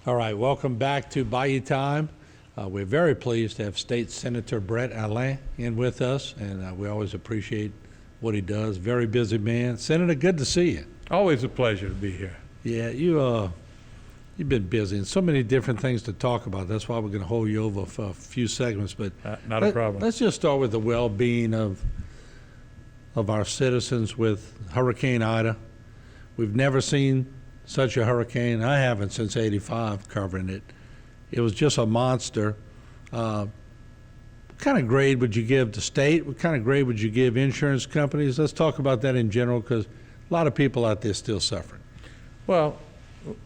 All right, welcome back to Bayou Time. We're very pleased to have State Senator Bret Allain in with us, and we always appreciate what he does. Very busy man. Senator, good to see you. Always a pleasure to be here. Yeah, you've been busy and so many different things to talk about. That's why we're going to hold you over for a few segments. But not a problem. Let's just start with the well-being of our citizens with Hurricane Ida. We've never seen such a hurricane. I haven't since '85 covering it. It was just a monster. What kind of grade would you give the state? What kind of grade would you give insurance companies? Let's talk about that in general, because a lot of people out there still suffering. Well,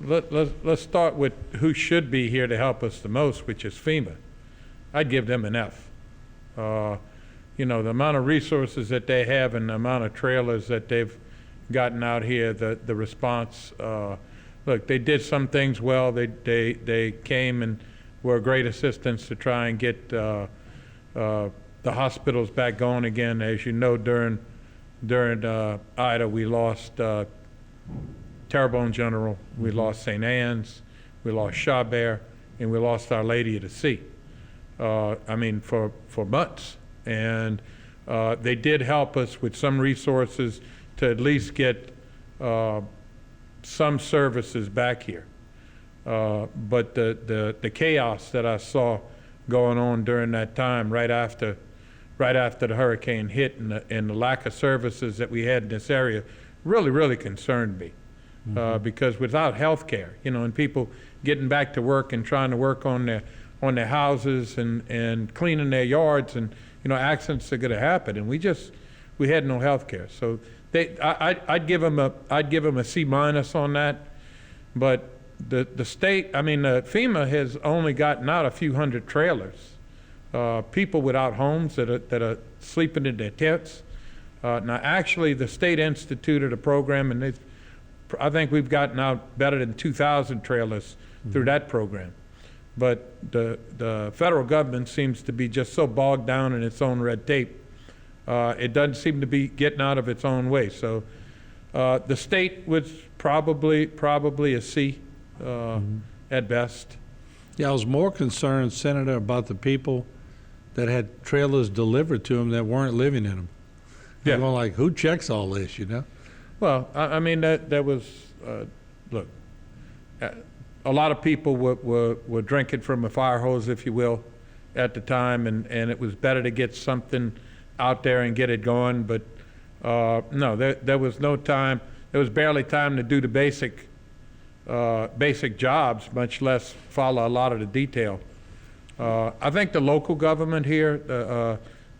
let's start with who should be here to help us the most, which is FEMA. I'd give them an F. The amount of resources that they have and the amount of trailers that they've gotten out here, the response. Look, they did some things well. They came and were a great assistance to try and get the hospitals back going again. As you know, during Ida, we lost Terrebonne General, we lost St. Anne's, we lost Chabert, and we lost Our Lady of the Sea. For months. And they did help us with some resources to at least get some services back here. But the chaos that I saw going on during that time, right after the hurricane hit, and the lack of services that we had in this area, really concerned me. Because without health care, and people getting back to work and trying to work on their houses and cleaning their yards, and accidents are going to happen, and we had no health care. So I'd give them a C- on that. But the state, FEMA has only gotten out a few hundred trailers. People without homes that are sleeping in their tents. Now, actually, the state instituted a program, and I think we've gotten out better than 2,000 trailers through that program. But the federal government seems to be just so bogged down in its own red tape. It doesn't seem to be getting out of its own way. So the state was probably a C at best. Yeah, I was more concerned, Senator, about the people that had trailers delivered to them that weren't living in them. Yeah. I'm going like, who checks all this, Well, that was, look, a lot of people were drinking from a fire hose, if you will, at the time, and it was better to get something out there and get it going. But no, there was no time. There was barely time to do the basic jobs, much less follow a lot of the detail. I think the local government here,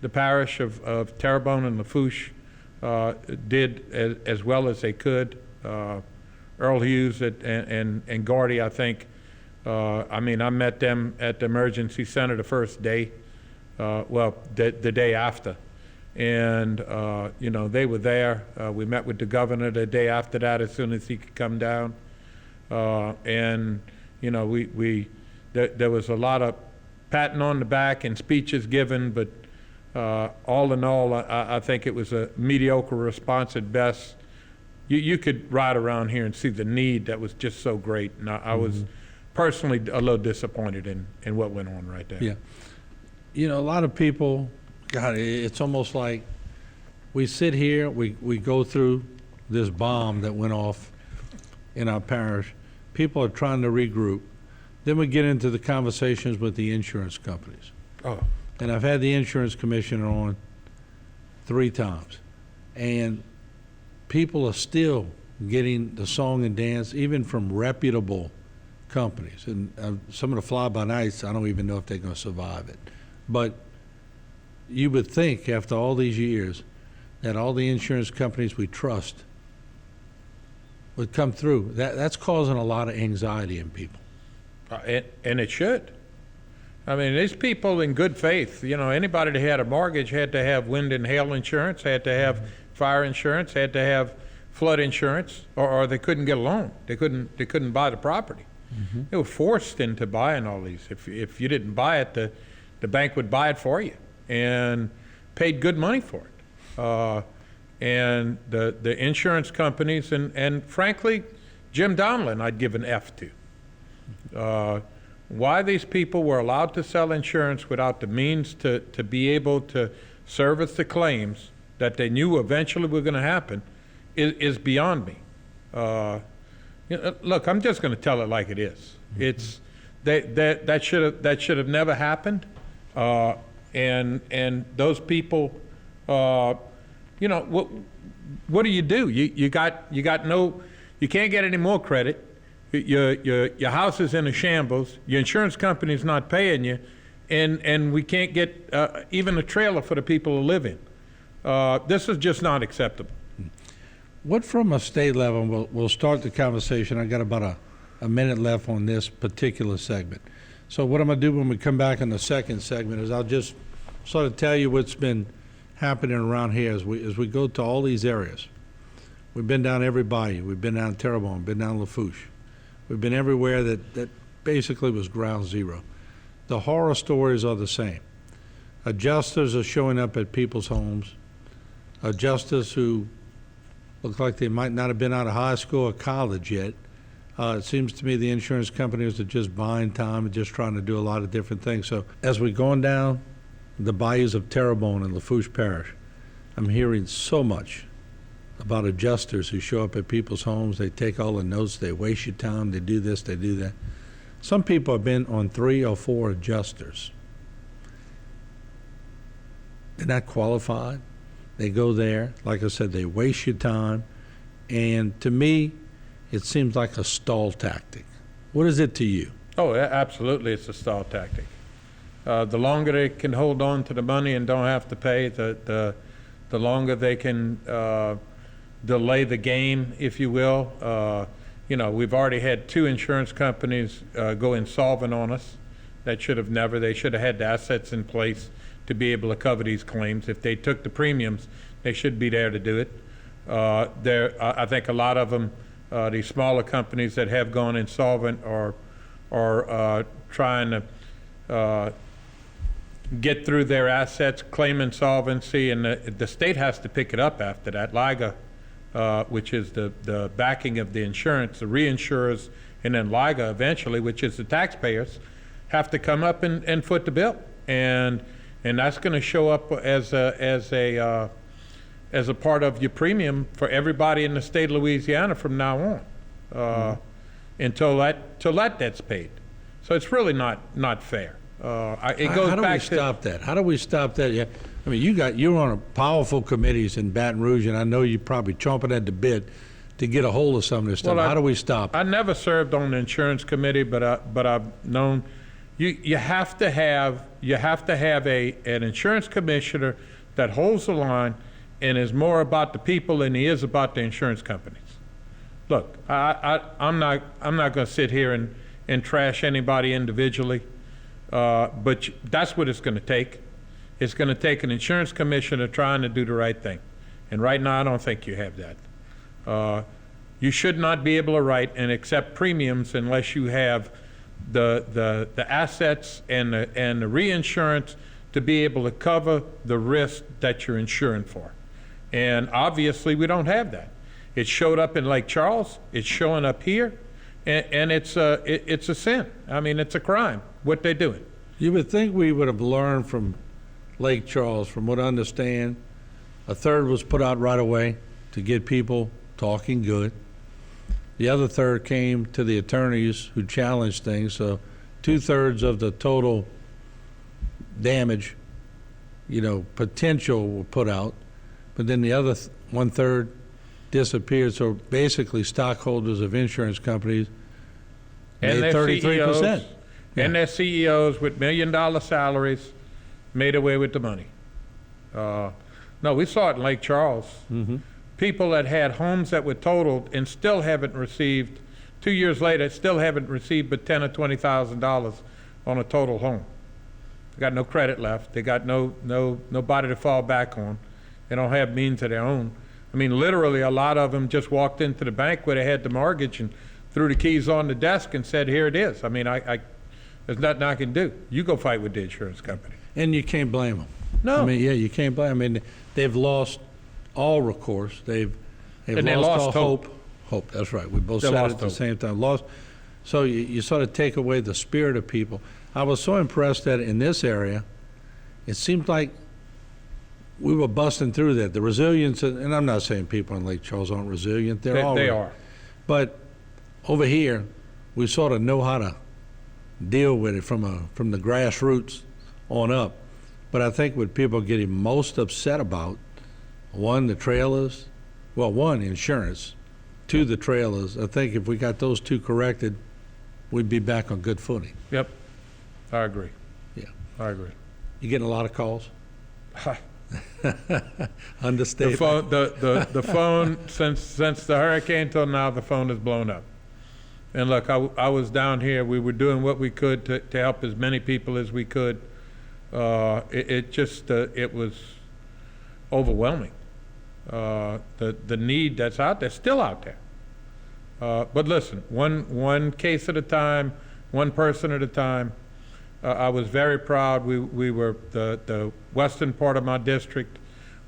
the parish of Terrebonne and Lafourche, did as well as they could. Earl Hughes and Gordy, I think. I met them at the emergency center the first day, the day after. And, they were there. We met with the governor the day after that as soon as he could come down. There was a lot of patting on the back and speeches given, but all in all, I think it was a mediocre response at best. You could ride around here and see the need that was just so great. And I was personally a little disappointed in what went on right there. Yeah. A lot of people, God, it's almost like we sit here, we go through this bomb that went off in our parish. People are trying to regroup. Then we get into the conversations with the insurance companies. Oh. And I've had the insurance commissioner on 3 times. And people are still getting the song and dance, even from reputable companies. And some of the fly-by-nights, I don't even know if they're going to survive it. But you would think, after all these years, that all the insurance companies we trust would come through. That's causing a lot of anxiety in people. And it should. These people in good faith, anybody that had a mortgage had to have wind and hail insurance, had to have fire insurance, had to have flood insurance, or they couldn't get a loan. They couldn't buy the property. They were forced into buying all these. If you didn't buy it, the bank would buy it for you and paid good money for it. And the insurance companies, and frankly, Jim Donelon I'd give an F to. Why these people were allowed to sell insurance without the means to be able to service the claims that they knew eventually were going to happen is beyond me. Look, I'm just going to tell it like it is. It's that should have never happened, and those people, what do? You can't get any more credit. Your house is in a shambles. Your insurance company's not paying you, and we can't get even a trailer for the people to live in. This is just not acceptable. What from a state level, we'll start the conversation. I got about a minute left on this particular segment. So what I'm going to do when we come back in the second segment is I'll just sort of tell you what's been happening around here as we go to all these areas. We've been down every bayou. We've been down Terrebonne, been down Lafourche. We've been everywhere that basically was ground zero. The horror stories are the same. Adjusters are showing up at people's homes. Adjusters who look like they might not have been out of high school or college yet. It seems to me the insurance companies are just buying time and just trying to do a lot of different things. So as we're going down the bayous of Terrebonne and Lafourche Parish, I'm hearing so much about adjusters who show up at people's homes. They take all the notes, they waste your time, they do this, they do that. Some people have been on 3 or 4 adjusters. They're not qualified. They go there, like I said, they waste your time, and to me, it seems like a stall tactic. What is it to you? Oh, absolutely, it's a stall tactic. The longer they can hold on to the money and don't have to pay, the longer they can delay the game, if you will. We've already had 2 insurance companies go insolvent on us. That should have never. They should have had the assets in place to be able to cover these claims. If they took the premiums, they should be there to do it. I think a lot of them, these smaller companies that have gone insolvent are trying to get through their assets, claim insolvency, and the state has to pick it up after that. LIGA, which is the backing of the insurance, the reinsurers, and then LIGA eventually, which is the taxpayers, have to come up and foot the bill. And that's going to show up as a part of your premium for everybody in the state of Louisiana from now on, until that debt's paid. So it's really not fair. It goes How do back we stop that? How do we stop that? Yeah, I mean, you're on a powerful committees in Baton Rouge, and I know you're probably chomping at the bit to get a hold of some of this stuff. Well, How do we stop it? I never served on the insurance committee, but I've known you have to have an insurance commissioner that holds the line and is more about the people than he is about the insurance companies. Look, I'm not going to sit here and trash anybody individually, but that's what it's going to take. It's going to take an insurance commissioner trying to do the right thing, and right now I don't think you have that. You should not be able to write and accept premiums unless you have the assets and the reinsurance to be able to cover the risk that you're insuring for. And obviously we don't have that. It showed up in Lake Charles, it's showing up here, and it's a sin. I mean, it's a crime, what they're doing. You would think we would have learned from Lake Charles. From what I understand, a third was put out right away to get people talking good. The other third came to the attorneys who challenged things, so 2/3 of the total damage, potential were put out, but then the other 1/3 disappeared. So basically, stockholders of insurance companies And made their 33%. CEOs, and their CEOs with $1 million salaries made away with the money. No, we saw it in Lake Charles. Mm-hmm. People that had homes that were totaled and still haven't received, 2 years later, still haven't received but $10,000 or $20,000 on a total home. They got no credit left. They got nobody to fall back on. They don't have means of their own. I mean, literally, a lot of them just walked into the bank where they had the mortgage and threw the keys on the desk and said, "Here it is." I mean, there's nothing I can do. You go fight with the insurance company. And you can't blame them. No. I mean, yeah, you can't blame them. I mean, they've lost all recourse. They've And they lost all lost hope. Hope, that's right. We both They said it lost at the hope. same time. Lost. So you sort of take away the spirit of people. I was so impressed that in this area, it seemed like we were busting through that. The resilience, and I'm not saying people in Lake Charles aren't resilient. They are. But over here, we sort of know how to deal with it from the grassroots on up. But I think what people are getting most upset about, one, the trailers, well, one, insurance, two, the trailers. I think if we got those two corrected, we'd be back on good footing. Yep, I agree. Yeah. I agree. You getting a lot of calls? The Understatement. the phone since the hurricane till now, the phone has blown up. And look, I was down here. We were doing what we could to help as many people as we could. It was overwhelming. The need that's out there, still out there. But listen, one case at a time, one person at a time. I was very proud. We were the western part of my district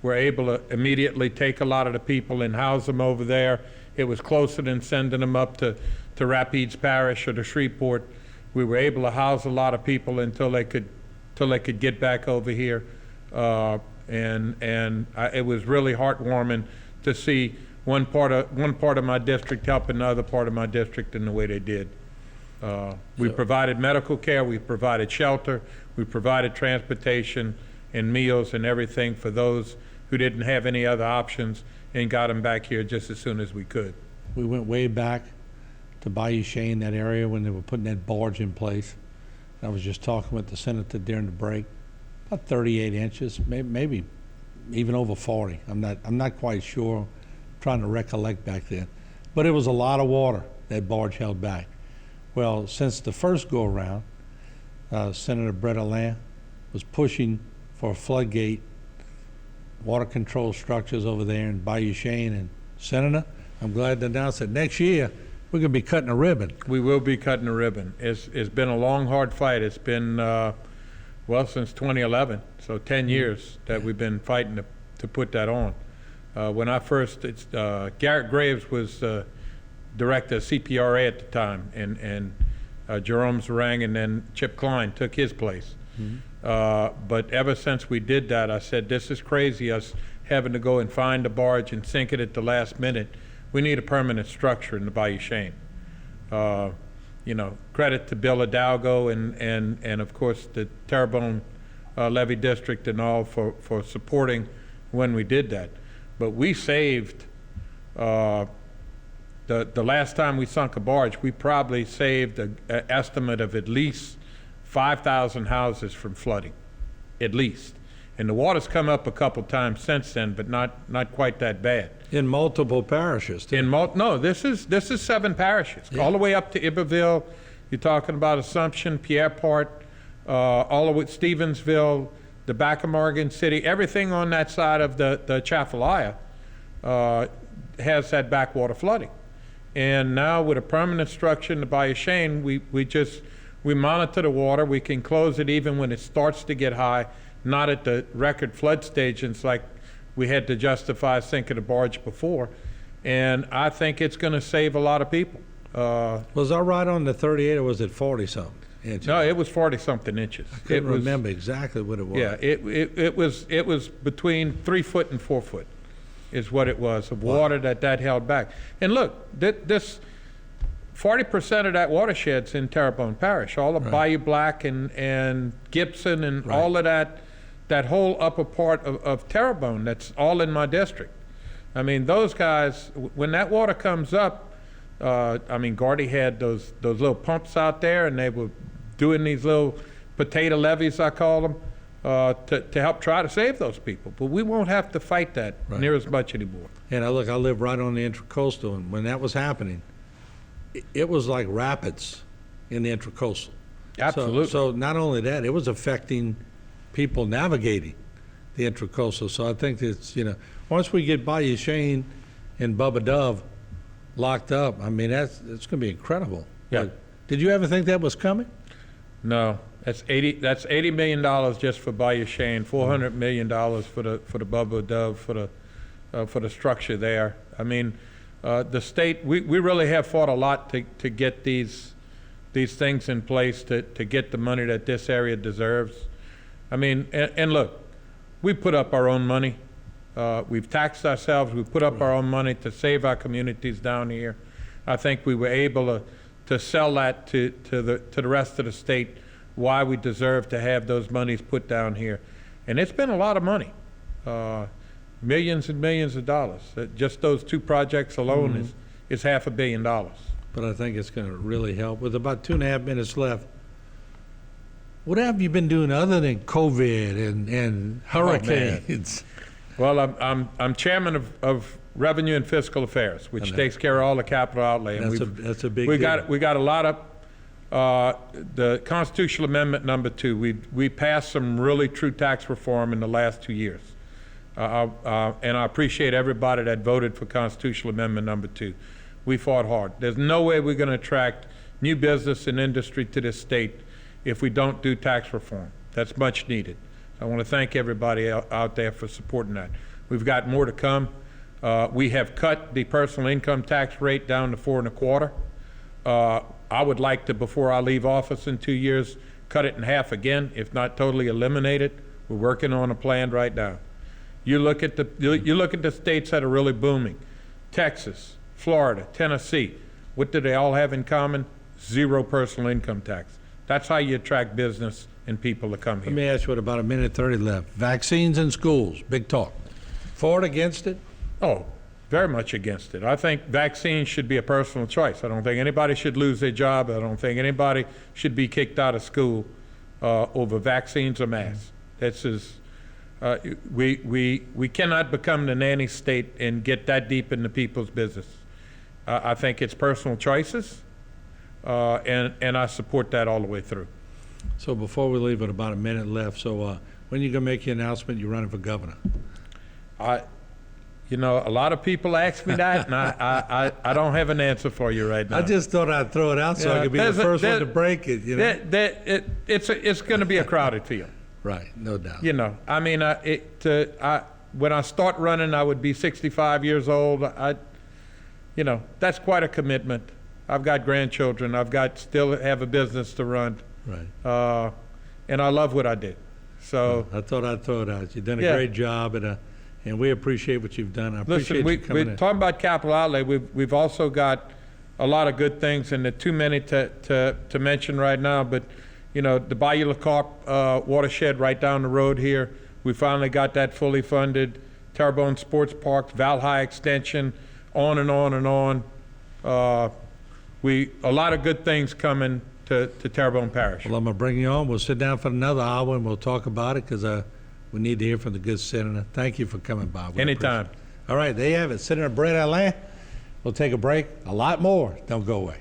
were able to immediately take a lot of the people and house them over there. It was closer than sending them up to Rapides Parish or to Shreveport. We were able to house a lot of people until they could get back over here. It was really heartwarming to see one part of my district helping another part of my district in the way they did. We provided medical care, we provided shelter, we provided transportation and meals and everything for those who didn't have any other options, and got them back here just as soon as we could. We went way back to Bayou Chene, that area, when they were putting that barge in place. I was just talking with the senator during the break. About 38 inches, maybe even over 40. I'm not quite sure. I'm trying to recollect back then. But it was a lot of water that barge held back. Well, since the first go-around, Senator Bret Allain was pushing for a floodgate, water control structures over there in Bayou Chene. And Senator, I'm glad to announce that next year we're going to be cutting a ribbon. We will be cutting a ribbon. It's been a long, hard fight. It's been, since 2011, so 10 years that we've been fighting to put that on. When I first, Garrett Graves was director of CPRA at the time, and Jerome Zarang and then Chip Klein took his place. But ever since we did that, I said, this is crazy, us having to go and find a barge and sink it at the last minute. We need a permanent structure in the Bayou Chene. Credit to Bill Hidalgo and of course the Terrebonne Levee District and all for supporting when we did that. But we saved, the last time we sunk a barge, we probably saved an estimate of at least 5,000 houses from flooding, at least. And the water's come up a couple times since then, but not quite that bad. In multiple parishes, too. No, this is 7 parishes, all the way up to Iberville. You're talking about Assumption, Pierrepont, all the way Stevensville, the back of Morgan City. Everything on that side of the Chafalaya has that backwater flooding. And now with a permanent structure in the Bayou Chene, we monitor the water. We can close it even when it starts to get high, not at the record flood stations like we had to justify sinking a barge before. And I think it's going to save a lot of people. Was I right on the 38 or was it 40-something inches? No, it was 40-something inches. I couldn't remember exactly what it was. Yeah, it was between 3 foot and 4 foot is what it was of water that held back. And look, this 40% of that watershed's in Terrebonne Parish, all of Bayou Black and Gibson and all of that whole upper part of Terrebonne, that's all in my district. I mean, those guys, when that water comes up, Gardy had those little pumps out there, and they were doing these little potato levees, I call them, to help try to save those people. But we won't have to fight that near as much anymore. And I live right on the Intracoastal, and when that was happening, it was like rapids in the Intracoastal. Absolutely. So not only that, it was affecting people navigating the Intracoastal. So I think it's, once we get Bayou Chene and Bubba Dove locked up, it's going to be incredible. Yeah. But did you ever think that was coming? No, that's $80 million just for Bayou Chene, $400 million for the Bubba Dove for the structure there. The state, we really have fought a lot to get these these things in place to get the money that this area deserves. I mean, and look, we put up our own money. We've taxed ourselves. We put up our own money to save our communities down here. I think we were able to sell that to the rest of the state, why we deserve to have those monies put down here. And it's been a lot of money, millions and millions of dollars. Just those two projects alone is $500 million. But I think it's going to really help. With about 2.5 minutes left, what have you been doing other than COVID and hurricanes? Well, I'm chairman of Revenue and Fiscal Affairs, which takes care of all the capital outlay. And That's a big deal. We got a lot of the constitutional amendment number 2. We passed some really true tax reform in the last 2 years, and I appreciate everybody that voted for constitutional amendment number 2. We fought hard. There's no way we're going to attract new business and industry to this state if we don't do tax reform. That's much needed. I want to thank everybody out there for supporting that. We've got more to come. We have cut the personal income tax rate down to 4.25%. I would like to, before I leave office in 2 years, cut it in half again, if not totally eliminate it. We're working on a plan right now. You look at the states that are really booming: Texas, Florida, Tennessee. What do they all have in common? Zero personal income tax. That's how you attract business and people to come here. Let me ask you, what about 1:30 left? Vaccines in schools, big talk. For it, against it? Oh, very much against it. I think vaccines should be a personal choice. I don't think anybody should lose their job. I don't think anybody should be kicked out of school over vaccines or masks. That's we cannot become the nanny state and get that deep into people's business. I think it's personal choices, and I support that all the way through. So before we leave, with about a minute left, so when are you going to make your announcement you're running for governor? You know, a lot of people ask me that, and I don't have an answer for you right now. I just thought I'd throw it out so I could be the first one to break it. You know, it's going to be a crowded field. Right, no doubt. You know, I mean, when I start running, I would be 65 years old. You know, that's quite a commitment. I've got grandchildren. Still have a business to run. Right. And I love what I did. So I thought I'd throw it out. You've done a great job, and we appreciate what you've done. I appreciate you coming in. We're talking about capital outlay. We've also got a lot of good things, and there are too many to mention right now. But you know, the Bayou La Carpe watershed right down the road here, we finally got that fully funded. Terrebonne Sports Park, Valhalla Extension, on and on and on. A lot of good things coming to Terrebonne Parish. Well, I'm going to bring you on. We'll sit down for another hour and we'll talk about it, because we need to hear from the good senator. Thank you for coming by. Anytime. All right, there you have it. Senator Bret Allain. We'll take a break. A lot more. Don't go away.